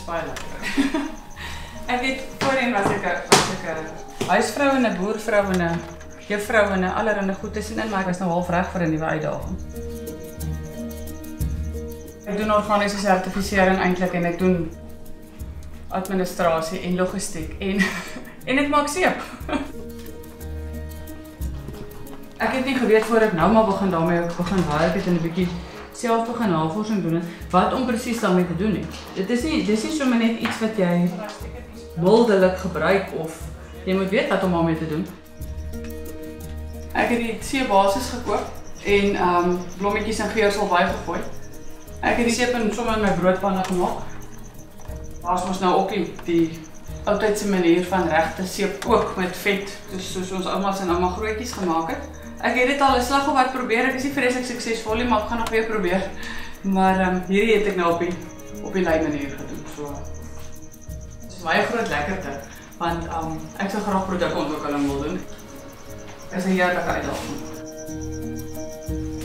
is baie lekker. Ek weet, voorheen was ek 'n huisvrou en 'n boervrou en 'n juffrou en 'n allerhande goed tussenin, maar ek was nou half reg vir 'n nuwe uitdaging. Ek doen organiese sertifisering eintlik en ek doen administrasie en logistiek en ek maak seep. Ek het nie geweet voor ek nou maar begin daarmee begin werk het en 'n bietjie self begin navorsing doen wat om presies daarmee te doen het. Dis nie sommer net iets wat jy wildelik gebruik of jy moet weet wat om daarmee te doen. Ek het die seebasis gekoop en blommetjies en geursel bygegooi. Ek het die seep sommer in my broodpanne gemaak. Daar's mos nou ook die oudtydse manier van regte seep kook met vet, soos ons oumas en ouma grootjies gemaak het. Ek het dit al 'n slag of wat probeer, ek is nie vreeslik suksesvol nie, maar ek gaan nog weer probeer. Maar hierdie het ek nou op die lei manier gedoen. So dit is baie groot lekkerte, want ek sou graag produkontwikkeling wil doen. Dit is 'n heerlike uitdaging.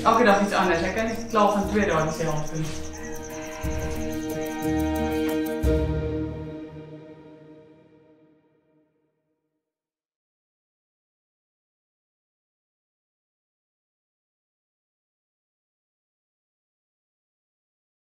Elke dag iets anders, ek kan nie klaar van 2 dae dieselfde doen.